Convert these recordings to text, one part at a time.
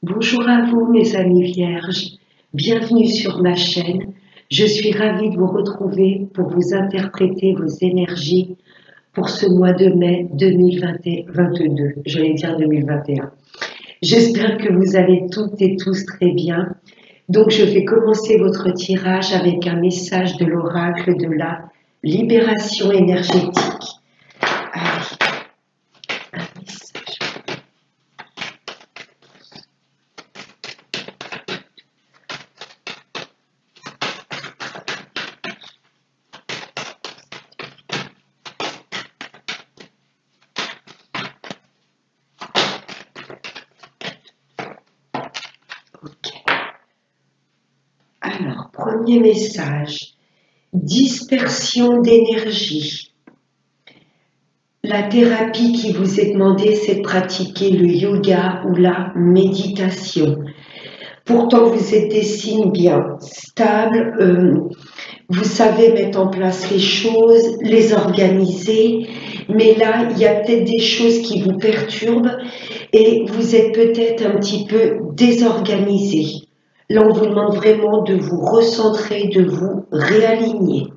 Bonjour à vous mes amis vierges, bienvenue sur ma chaîne. Je suis ravie de vous retrouver pour vous interpréter vos énergies pour ce mois de mai 2022, j'allais dire 2021. J'espère que vous allez toutes et tous très bien. Donc je vais commencer votre tirage avec un message de l'oracle de la libération énergétique. Allez, un message. Ok. Alors, premier message, dispersion d'énergie. La thérapie qui vous est demandée, c'est de pratiquer le yoga ou la méditation. Pourtant, vous êtes des signes bien stables, vous savez mettre en place les choses, les organiser, mais là, il y a peut-être des choses qui vous perturbent et vous êtes peut-être un petit peu désorganisé. Là, on vous demande vraiment de vous recentrer, de vous réaligner.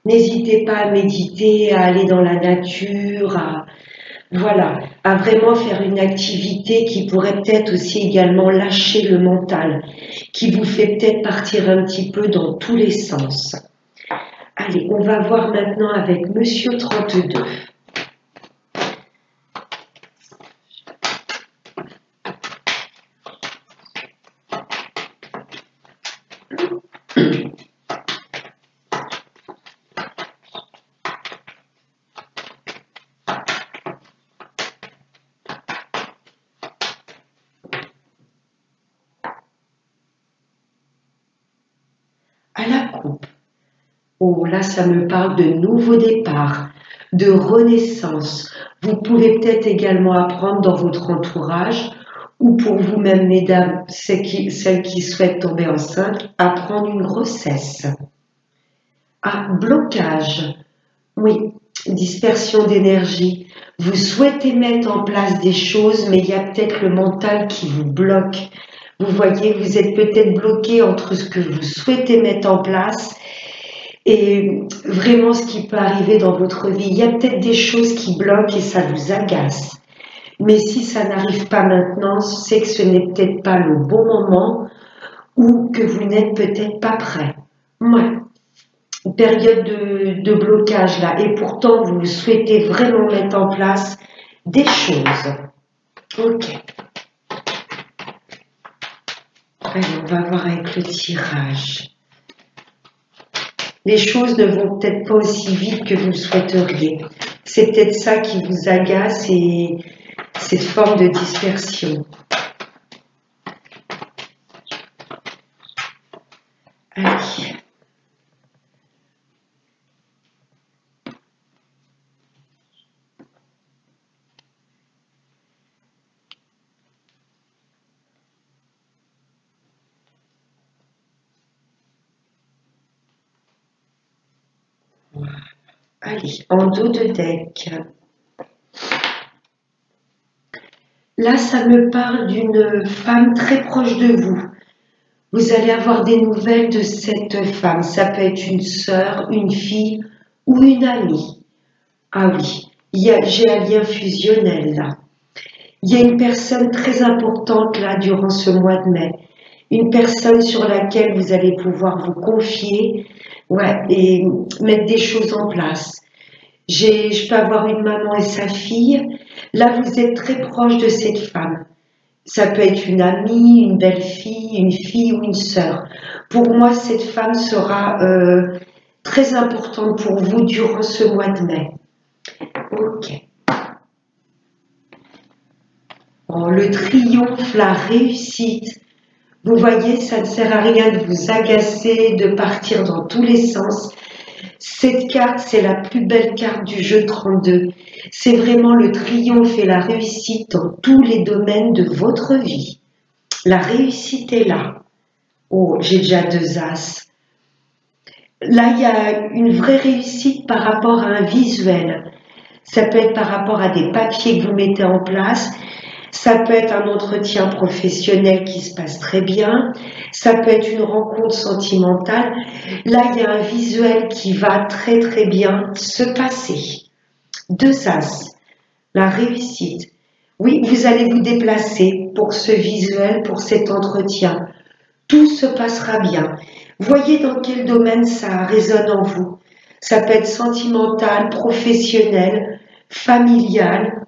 N'hésitez pas à méditer, à aller dans la nature, à vraiment faire une activité qui pourrait peut-être aussi également lâcher le mental, qui vous fait peut-être partir un petit peu dans tous les sens. Allez, on va voir maintenant avec Monsieur 32. À la coupe. Oh, là, ça me parle de nouveau départ, de renaissance. Vous pouvez peut-être également apprendre dans votre entourage ou pour vous-même, mesdames, celles qui souhaitent tomber enceinte, apprendre une grossesse. Ah, blocage. Oui, dispersion d'énergie. Vous souhaitez mettre en place des choses, mais il y a peut-être le mental qui vous bloque. Vous voyez, vous êtes peut-être bloqué entre ce que vous souhaitez mettre en place et vraiment ce qui peut arriver dans votre vie. Il y a peut-être des choses qui bloquent et ça vous agace. Mais si ça n'arrive pas maintenant, c'est que ce n'est peut-être pas le bon moment ou que vous n'êtes peut-être pas prêt. Ouais. Une période de blocage là. Et pourtant, vous souhaitez vraiment mettre en place des choses. Ok. Allez, on va voir avec le tirage. Les choses ne vont peut-être pas aussi vite que vous le souhaiteriez. C'est peut-être ça qui vous agace et cette forme de dispersion. Allez. Allez, en dos de deck. Là, ça me parle d'une femme très proche de vous. Vous allez avoir des nouvelles de cette femme. Ça peut être une sœur, une fille ou une amie. Ah oui, j'ai un lien fusionnel là. Il y a une personne très importante là durant ce mois de mai. Une personne sur laquelle vous allez pouvoir vous confier, et mettre des choses en place. Je peux avoir une maman et sa fille. Là, vous êtes très proche de cette femme. Ça peut être une amie, une belle-fille, une fille ou une sœur. Pour moi, cette femme sera très importante pour vous durant ce mois de mai. Ok. Oh, le triomphe, la réussite. Vous voyez, ça ne sert à rien de vous agacer, de partir dans tous les sens. Cette carte, c'est la plus belle carte du jeu 32. C'est vraiment le triomphe et la réussite dans tous les domaines de votre vie. La réussite est là. Oh, j'ai déjà 2 as. Là, il y a une vraie réussite par rapport à un visuel. Ça peut être par rapport à des papiers que vous mettez en place. Ça peut être un entretien professionnel qui se passe très bien. Ça peut être une rencontre sentimentale. Là, il y a un visuel qui va très très bien se passer. Deux As, la réussite. Oui, vous allez vous déplacer pour ce visuel, pour cet entretien. Tout se passera bien. Voyez dans quel domaine ça résonne en vous. Ça peut être sentimental, professionnel, familial.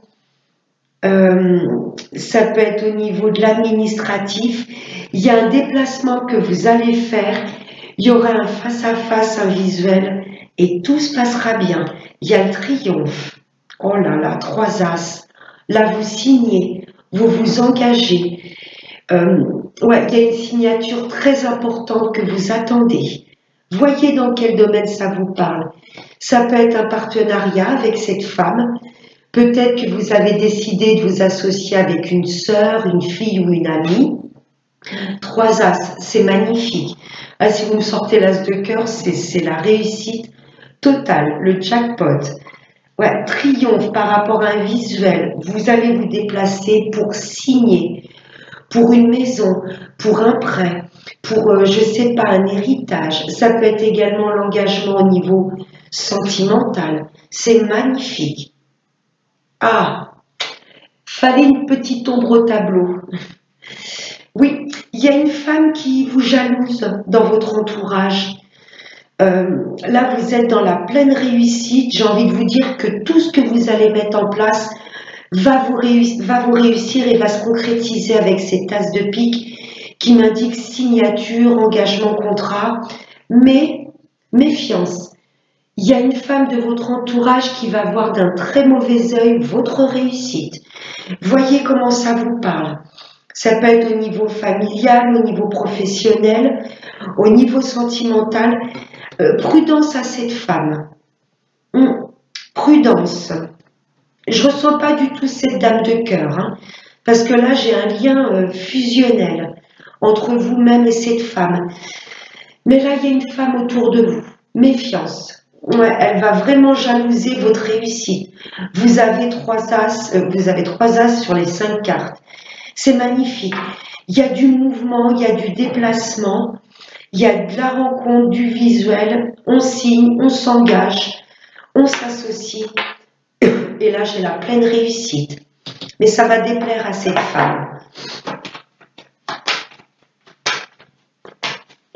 Ça peut être au niveau de l'administratif. Il y a un déplacement que vous allez faire. Il y aura un face-à-face, un visuel, et tout se passera bien. Il y a le triomphe. Oh là là, 3 As. Là, vous signez, vous vous engagez. Ouais, il y a une signature très importante que vous attendez. Voyez dans quel domaine ça vous parle. Ça peut être un partenariat avec cette femme. Peut-être que vous avez décidé de vous associer avec une sœur, une fille ou une amie. 3 As, c'est magnifique. Ah, si vous me sortez l'As de cœur, c'est la réussite totale, le jackpot. Ouais, triomphe par rapport à un visuel. Vous allez vous déplacer pour signer, pour une maison, pour un prêt, pour, je sais pas, un héritage. Ça peut être également l'engagement au niveau sentimental. C'est magnifique. Ah, fallait une petite ombre au tableau. Oui, il y a une femme qui vous jalouse dans votre entourage. Là, vous êtes dans la pleine réussite. J'ai envie de vous dire que tout ce que vous allez mettre en place va vous réussir et va se concrétiser avec cette tasse de pique qui m'indique signature, engagement, contrat. Mais méfiance. Il y a une femme de votre entourage qui va voir d'un très mauvais œil votre réussite. Voyez comment ça vous parle. Ça peut être au niveau familial, au niveau professionnel, au niveau sentimental. Prudence à cette femme. Prudence. Je ne ressens pas du tout cette dame de cœur, hein, parce que là j'ai un lien fusionnel entre vous-même et cette femme. Mais là il y a une femme autour de vous. Méfiance. Ouais, elle va vraiment jalouser votre réussite. Vous avez 3 As sur les 5 cartes. C'est magnifique. Il y a du mouvement, il y a du déplacement, il y a de la rencontre, du visuel. On signe, on s'engage, on s'associe. Et là, j'ai la pleine réussite. Mais ça va déplaire à cette femme.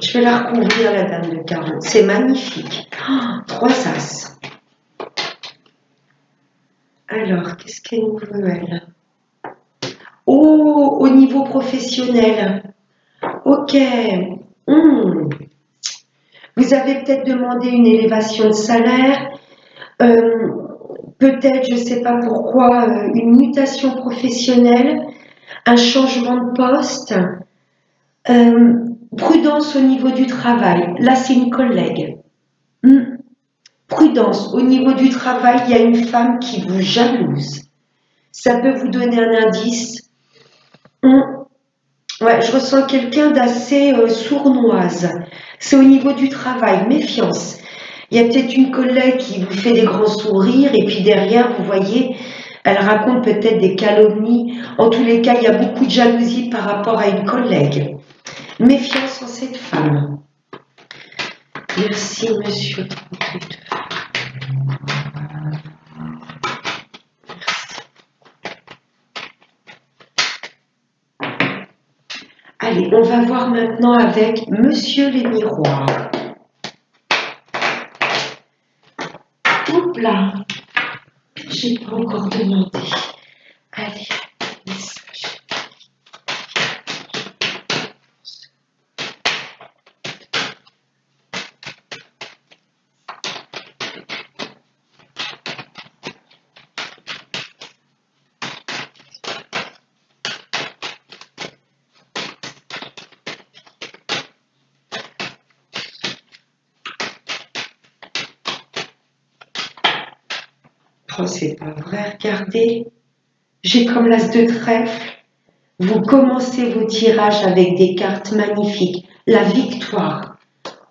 Je vais la recouvrir, la dame de carreau. C'est magnifique. Oh, 3 As. Alors, qu'est-ce qu'elle nous veut, elle? Oh, au niveau professionnel. Ok. Vous avez peut-être demandé une élévation de salaire. Peut-être, je ne sais pas pourquoi, une mutation professionnelle, un changement de poste. Prudence au niveau du travail. Là, c'est une collègue. Prudence au niveau du travail, il y a une femme qui vous jalouse. Ça peut vous donner un indice. Ouais, je ressens quelqu'un d'assez sournoise. C'est au niveau du travail, méfiance. Il y a peut-être une collègue qui vous fait des grands sourires et puis derrière, vous voyez, elle raconte peut-être des calomnies. En tous les cas, il y a beaucoup de jalousie par rapport à une collègue. Méfiance en cette femme. Merci, monsieur. Allez, on va voir maintenant avec monsieur les miroirs. Oups là, j'ai pas encore demandé. Allez, message. Oh, c'est pas vrai, regardez. J'ai comme l'as de trèfle. Vous commencez vos tirages avec des cartes magnifiques. La victoire.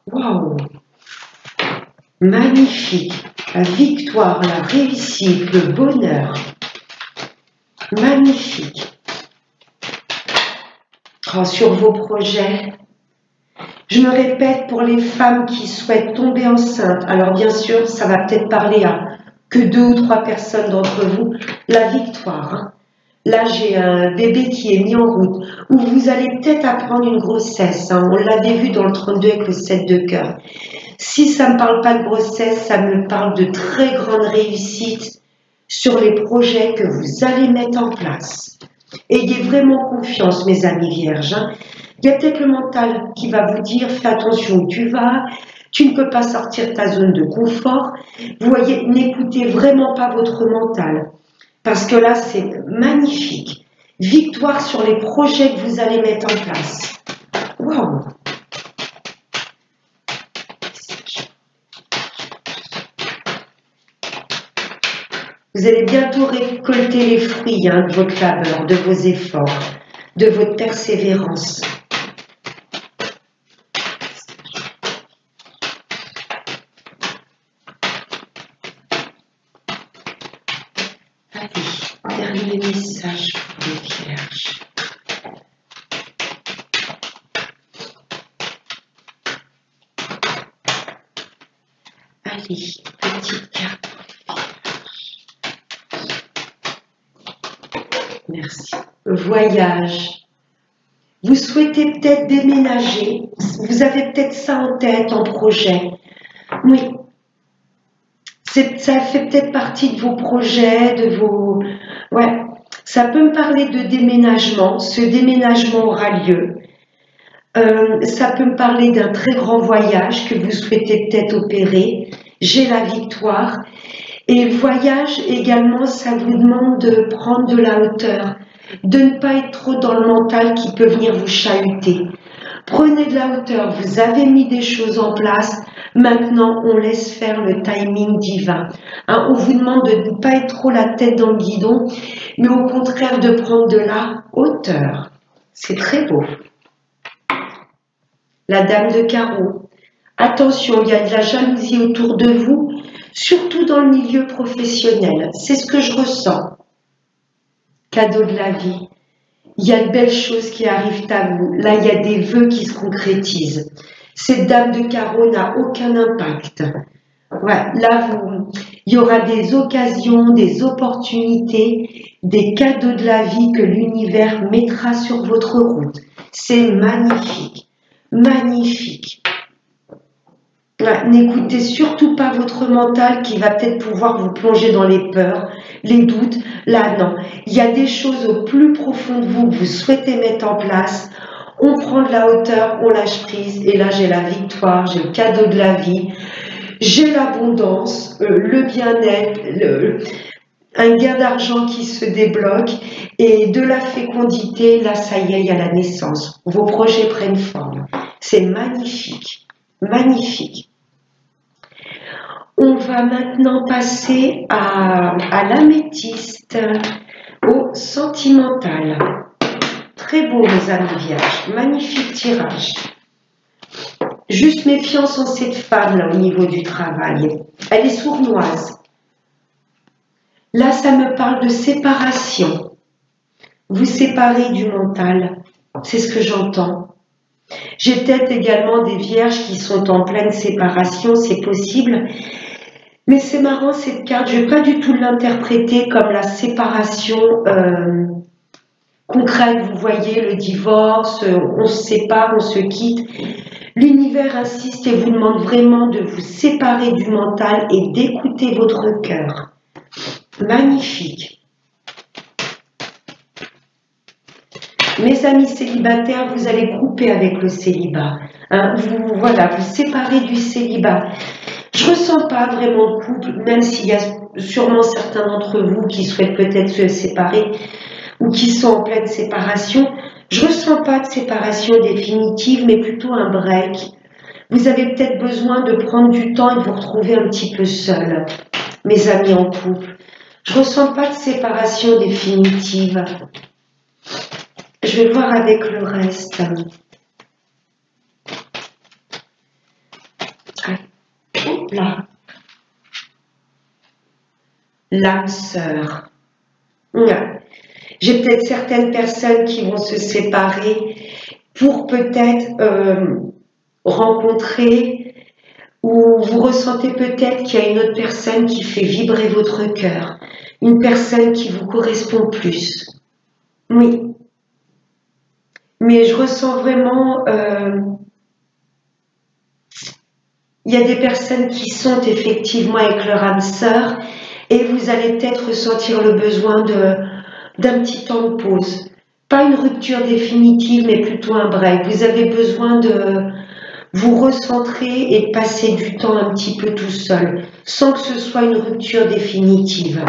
Waouh! Magnifique. La victoire, la réussite, le bonheur. Magnifique. sur vos projets. Je me répète pour les femmes qui souhaitent tomber enceintes. Alors bien sûr, ça va peut-être parler à que 2 ou 3 personnes d'entre vous. La victoire. Hein. Là, j'ai un bébé qui est mis en route. Ou vous allez peut-être apprendre une grossesse. Hein. On l'avait vu dans le 32 avec le 7 de cœur. Si ça ne me parle pas de grossesse, ça me parle de très grande réussite sur les projets que vous allez mettre en place. Ayez vraiment confiance, mes amis vierges. Hein. Il y a peut-être le mental qui va vous dire « fais attention où tu vas », tu ne peux pas sortir de ta zone de confort. Vous voyez, n'écoutez vraiment pas votre mental, parce que là, c'est magnifique. Victoire sur les projets que vous allez mettre en place. Waouh! Vous allez bientôt récolter les fruits de votre labeur, de vos efforts, de votre persévérance. Allez, dernier message pour les vierges. Allez, petite carte. Merci. Voyage. Vous souhaitez peut-être déménager. Vous avez peut-être ça en tête, en projet. Oui. Ça fait peut-être partie de vos projets, de vos... Ouais. Ça peut me parler de déménagement. Ce déménagement aura lieu. Ça peut me parler d'un très grand voyage que vous souhaitez peut-être opérer. J'ai la victoire. Et le voyage également, ça vous demande de prendre de la hauteur, de ne pas être trop dans le mental qui peut venir vous chahuter. Prenez de la hauteur, vous avez mis des choses en place, maintenant on laisse faire le timing divin. Hein, on vous demande de ne pas être trop la tête dans le guidon, mais au contraire de prendre de la hauteur. C'est très beau. La dame de carreau. Attention, il y a de la jalousie autour de vous, surtout dans le milieu professionnel. C'est ce que je ressens. Cadeau de la vie. Il y a de belles choses qui arrivent à vous. Là, il y a des vœux qui se concrétisent. Cette dame de carreau n'a aucun impact. Ouais, là, il y aura des occasions, des opportunités, des cadeaux de la vie que l'univers mettra sur votre route. C'est magnifique. Magnifique. N'écoutez surtout pas votre mental qui va peut-être pouvoir vous plonger dans les peurs, les doutes. Là, non. Il y a des choses au plus profond de vous que vous souhaitez mettre en place. On prend de la hauteur, on lâche prise. Et là, j'ai la victoire, j'ai le cadeau de la vie, j'ai l'abondance, le bien-être, un gain d'argent qui se débloque et de la fécondité. Là, ça y est, il y a la naissance. Vos projets prennent forme. C'est magnifique. Magnifique. On va maintenant passer à l'améthyste, au sentimental. Très beau, mes amis vierges. Magnifique tirage. Juste méfiance en cette femme, là, au niveau du travail. Elle est sournoise. Là, ça me parle de séparation. Vous séparez du mental. C'est ce que j'entends. J'ai peut-être également des vierges qui sont en pleine séparation, c'est possible. Mais c'est marrant cette carte, je ne vais pas du tout l'interpréter comme la séparation concrète. Vous voyez, le divorce, on se sépare, on se quitte. L'univers insiste et vous demande vraiment de vous séparer du mental et d'écouter votre cœur. Magnifique. Mes amis célibataires, vous allez couper avec le célibat. Hein, vous séparez du célibat. Je ne ressens pas vraiment de couple, même s'il y a sûrement certains d'entre vous qui souhaitent peut-être se séparer ou qui sont en pleine séparation. Je ne ressens pas de séparation définitive, mais plutôt un break. Vous avez peut-être besoin de prendre du temps et de vous retrouver un petit peu seul, mes amis en couple. Je ne ressens pas de séparation définitive. Je vais voir avec le reste. Là. L'âme sœur. J'ai peut-être certaines personnes qui vont se séparer pour peut-être rencontrer ou vous ressentez peut-être qu'il y a une autre personne qui fait vibrer votre cœur, une personne qui vous correspond plus. Oui, mais je ressens vraiment, il y a des personnes qui sont effectivement avec leur âme sœur et vous allez peut-être ressentir le besoin d'un petit temps de pause. Pas une rupture définitive, mais plutôt un break. Vous avez besoin de vous recentrer et de passer du temps un petit peu tout seul, sans que ce soit une rupture définitive.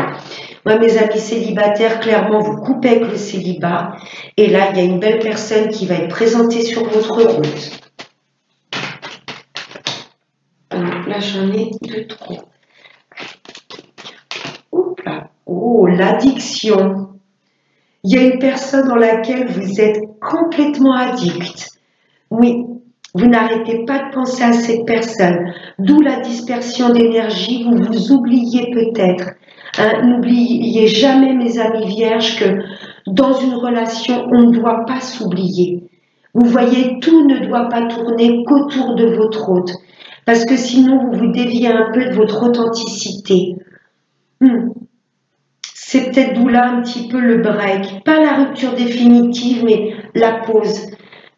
Moi, mes amis célibataires, clairement, vous coupez avec le célibat. Et là, il y a une belle personne qui va être présentée sur votre route. Là, j'en ai deux trop. Oups là. Oh, l'addiction. Il y a une personne dans laquelle vous êtes complètement addict. Oui, vous n'arrêtez pas de penser à cette personne. D'où la dispersion d'énergie. Vous vous oubliez peut-être. Hein, n'oubliez jamais, mes amis vierges, que dans une relation, on ne doit pas s'oublier. Vous voyez, tout ne doit pas tourner qu'autour de votre hôte. Parce que sinon, vous vous déviez un peu de votre authenticité. C'est peut-être d'où là un petit peu le break. Pas la rupture définitive, mais la pause.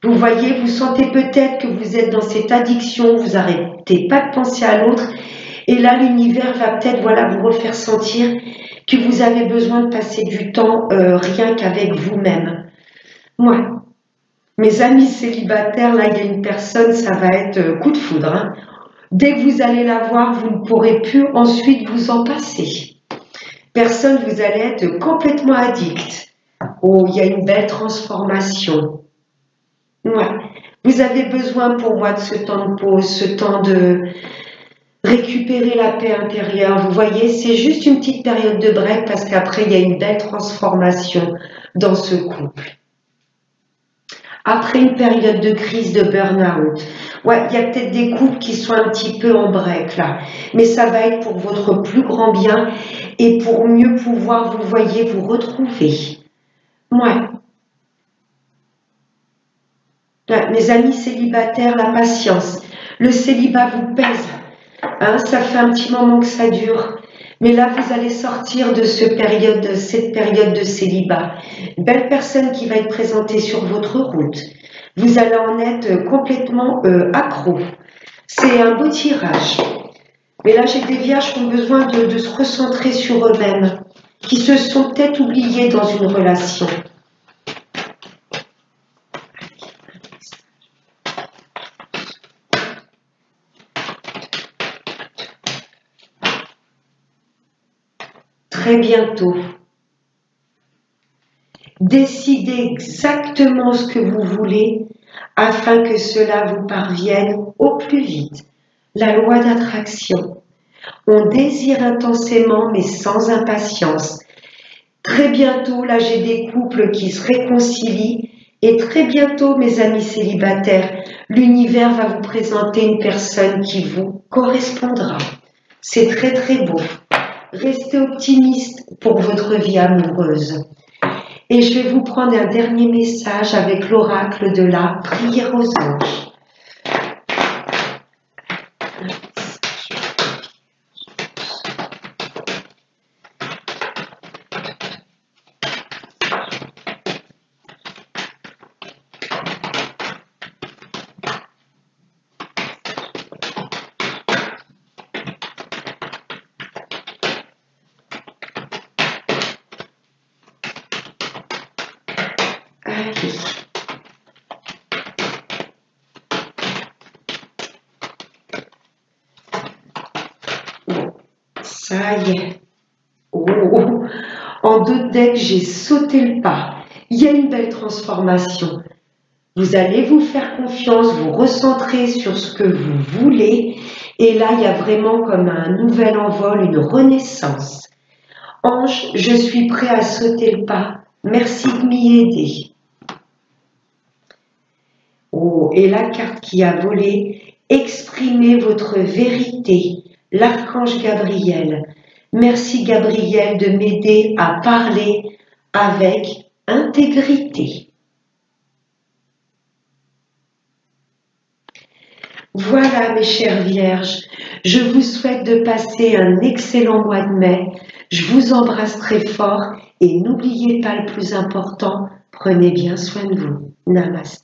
Vous voyez, vous sentez peut-être que vous êtes dans cette addiction, vous n'arrêtez pas de penser à l'autre. Et là, l'univers va peut-être vous refaire sentir que vous avez besoin de passer du temps rien qu'avec vous-même. Moi, mes amis célibataires, là, il y a une personne, ça va être coup de foudre. Hein. Dès que vous allez la voir, vous ne pourrez plus ensuite vous en passer. Personne, vous allez être complètement addict. Oh, il y a une belle transformation. Ouais. Vous avez besoin pour moi de ce temps de pause, ce temps de récupérer la paix intérieure. Vous voyez, c'est juste une petite période de break parce qu'après, il y a une belle transformation dans ce couple. Après une période de crise de burn-out, ouais, il y a peut-être des couples qui sont un petit peu en break là, mais ça va être pour votre plus grand bien et pour mieux pouvoir, vous voyez, vous retrouver. Ouais. Ouais, mes amis célibataires, la patience. Le célibat vous pèse. Hein, ça fait un petit moment que ça dure. Mais là, vous allez sortir de cette période de célibat. Une belle personne qui va être présentée sur votre route. Vous allez en être complètement accro. C'est un beau tirage. Mais là, j'ai des vierges qui ont besoin de se recentrer sur eux-mêmes, qui se sont peut-être oubliés dans une relation. Très bientôt. Décidez exactement ce que vous voulez afin que cela vous parvienne au plus vite. La loi d'attraction. On désire intensément mais sans impatience. Très bientôt, là j'ai des couples qui se réconcilient et très bientôt, mes amis célibataires, l'univers va vous présenter une personne qui vous correspondra. C'est très très beau. Restez optimiste pour votre vie amoureuse. Et je vais vous prendre un dernier message avec l'oracle de la prière aux anges. Allez. Ça y est. Oh, en 2 decks, j'ai sauté le pas. Il y a une belle transformation. Vous allez vous faire confiance, vous recentrer sur ce que vous voulez. Et là, il y a vraiment comme un nouvel envol, une renaissance. Ange, je suis prêt à sauter le pas. Merci de m'y aider. Oh, et la carte qui a volé, exprimez votre vérité. L'archange Gabriel. Merci Gabriel de m'aider à parler avec intégrité. Voilà, mes chères vierges, je vous souhaite de passer un excellent mois de mai. Je vous embrasse très fort et n'oubliez pas le plus important, prenez bien soin de vous. Namaste.